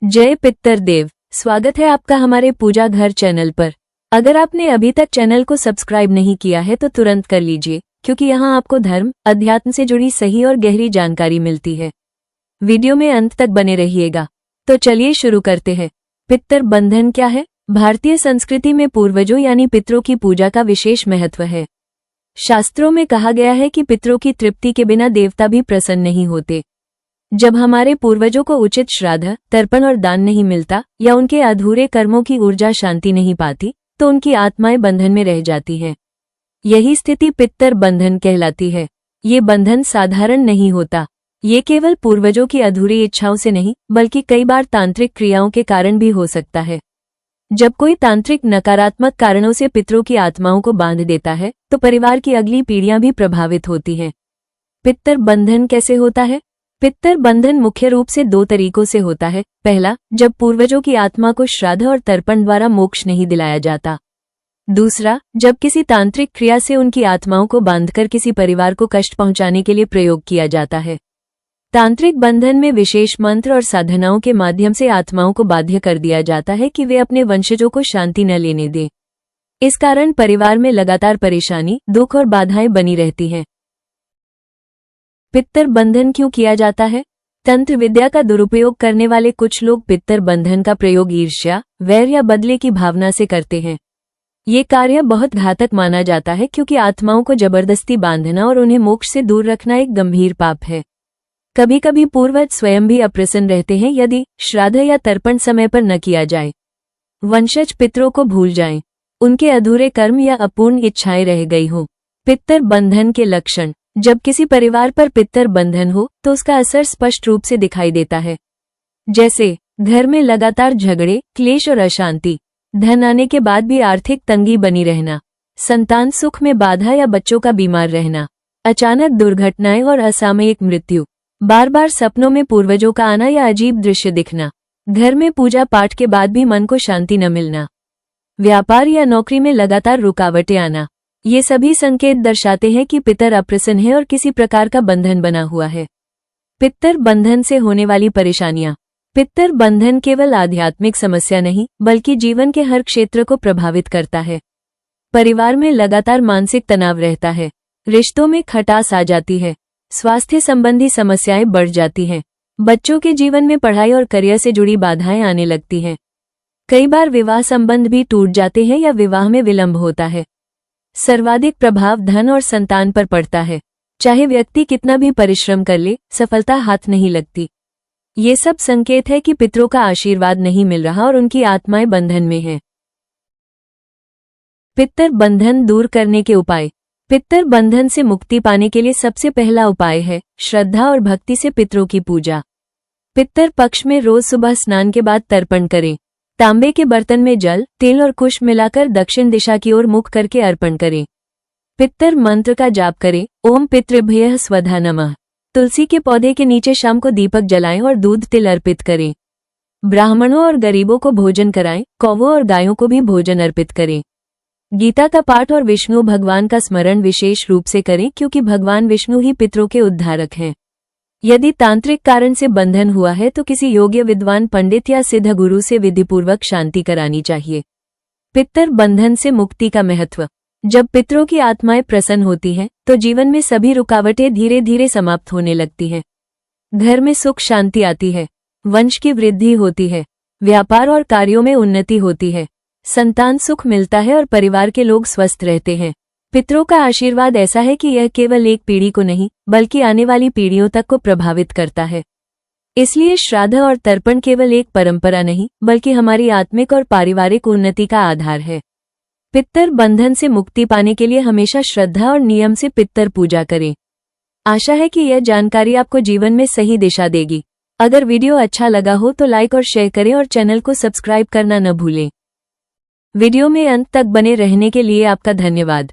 जय पितृदेव। स्वागत है आपका हमारे पूजा घर चैनल पर। अगर आपने अभी तक चैनल को सब्सक्राइब नहीं किया है तो तुरंत कर लीजिए, क्योंकि यहाँ आपको धर्म अध्यात्म से जुड़ी सही और गहरी जानकारी मिलती है। वीडियो में अंत तक बने रहिएगा। तो चलिए शुरू करते हैं। पितृ बंधन क्या है? भारतीय संस्कृति में पूर्वजों यानी पितरों की पूजा का विशेष महत्व है। शास्त्रों में कहा गया है कि पितरों की तृप्ति के बिना देवता भी प्रसन्न नहीं होते। जब हमारे पूर्वजों को उचित श्राद्ध, तर्पण और दान नहीं मिलता या उनके अधूरे कर्मों की ऊर्जा शांति नहीं पाती, तो उनकी आत्माएं बंधन में रह जाती हैं। यही स्थिति पितृ बंधन कहलाती है। ये बंधन साधारण नहीं होता। ये केवल पूर्वजों की अधूरी इच्छाओं से नहीं, बल्कि कई बार तांत्रिक क्रियाओं के कारण भी हो सकता है। जब कोई तांत्रिक नकारात्मक कारणों से पितरों की आत्माओं को बांध देता है, तो परिवार की अगली पीढ़ियां भी प्रभावित होती हैं। पितृ बंधन कैसे होता है? पितृ बंधन मुख्य रूप से दो तरीकों से होता है। पहला, जब पूर्वजों की आत्मा को श्राद्ध और तर्पण द्वारा मोक्ष नहीं दिलाया जाता। दूसरा, जब किसी तांत्रिक क्रिया से उनकी आत्माओं को बांधकर किसी परिवार को कष्ट पहुंचाने के लिए प्रयोग किया जाता है। तांत्रिक बंधन में विशेष मंत्र और साधनाओं के माध्यम से आत्माओं को बाध्य कर दिया जाता है कि वे अपने वंशजों को शांति न लेने दें। इस कारण परिवार में लगातार परेशानी, दुख और बाधाएं बनी रहती हैं। पितृ बंधन क्यों किया जाता है? तंत्र विद्या का दुरुपयोग करने वाले कुछ लोग पितृ बंधन का प्रयोग ईर्ष्या, वैर या बदले की भावना से करते हैं। ये कार्य बहुत घातक माना जाता है, क्योंकि आत्माओं को जबरदस्ती बांधना और उन्हें मोक्ष से दूर रखना एक गंभीर पाप है। कभी कभी पूर्वज स्वयं भी अप्रसन्न रहते हैं यदि श्राद्ध या तर्पण समय पर न किया जाए। वंशज पितरों को भूल जाएं, उनके अधूरे कर्म या अपूर्ण इच्छाएं रह गई हों। पितृ बंधन के लक्षण। जब किसी परिवार पर पितृ बंधन हो तो उसका असर स्पष्ट रूप से दिखाई देता है। जैसे घर में लगातार झगड़े, क्लेश और अशांति, धन आने के बाद भी आर्थिक तंगी बनी रहना, संतान सुख में बाधा या बच्चों का बीमार रहना, अचानक दुर्घटनाएं और असामयिक मृत्यु, बार बार सपनों में पूर्वजों का आना या अजीब दृश्य दिखना, घर में पूजा पाठ के बाद भी मन को शांति न मिलना, व्यापार या नौकरी में लगातार रुकावटें आना। ये सभी संकेत दर्शाते हैं कि पितर अप्रसन्न है और किसी प्रकार का बंधन बना हुआ है। पितृ बंधन से होने वाली परेशानियां। पितृ बंधन केवल आध्यात्मिक समस्या नहीं, बल्कि जीवन के हर क्षेत्र को प्रभावित करता है। परिवार में लगातार मानसिक तनाव रहता है, रिश्तों में खटास आ जाती है, स्वास्थ्य संबंधी समस्याएं बढ़ जाती हैं, बच्चों के जीवन में पढ़ाई और करियर से जुड़ी बाधाएं आने लगती हैं। कई बार विवाह संबंध भी टूट जाते हैं या विवाह में विलंब होता है। सर्वाधिक प्रभाव धन और संतान पर पड़ता है। चाहे व्यक्ति कितना भी परिश्रम कर ले, सफलता हाथ नहीं लगती। ये सब संकेत है कि पितरों का आशीर्वाद नहीं मिल रहा और उनकी आत्माएं बंधन में हैं। पितृ बंधन दूर करने के उपाय। पितृ बंधन से मुक्ति पाने के लिए सबसे पहला उपाय है श्रद्धा और भक्ति से पितरों की पूजा। पितृ पक्ष में रोज सुबह स्नान के बाद तर्पण करें। तांबे के बर्तन में जल, तेल और कुश मिलाकर दक्षिण दिशा की ओर मुख करके अर्पण करें। पितृ मंत्र का जाप करें। ओम पितृभ्यः स्वधा नमः। तुलसी के पौधे के नीचे शाम को दीपक जलाएं और दूध तिल अर्पित करें। ब्राह्मणों और गरीबों को भोजन कराएं। कौवों और गायों को भी भोजन अर्पित करें। गीता का पाठ और विष्णु भगवान का स्मरण विशेष रूप से करें, क्योंकि भगवान विष्णु ही पितरों के उद्धारक हैं। यदि तांत्रिक कारण से बंधन हुआ है तो किसी योग्य विद्वान पंडित या सिद्ध गुरु से विधिपूर्वक शांति करानी चाहिए। पितृ बंधन से मुक्ति का महत्व। जब पितरों की आत्माएं प्रसन्न होती हैं, तो जीवन में सभी रुकावटें धीरे धीरे समाप्त होने लगती हैं। घर में सुख शांति आती है, वंश की वृद्धि होती है, व्यापार और कार्यों में उन्नति होती है, संतान सुख मिलता है और परिवार के लोग स्वस्थ रहते हैं। पितरों का आशीर्वाद ऐसा है कि यह केवल एक पीढ़ी को नहीं, बल्कि आने वाली पीढ़ियों तक को प्रभावित करता है। इसलिए श्राद्ध और तर्पण केवल एक परंपरा नहीं, बल्कि हमारी आत्मिक और पारिवारिक उन्नति का आधार है। पितृ बंधन से मुक्ति पाने के लिए हमेशा श्रद्धा और नियम से पितृ पूजा करें। आशा है कि यह जानकारी आपको जीवन में सही दिशा देगी। अगर वीडियो अच्छा लगा हो तो लाइक और शेयर करें और चैनल को सब्सक्राइब करना न भूलें। वीडियो में अंत तक बने रहने के लिए आपका धन्यवाद।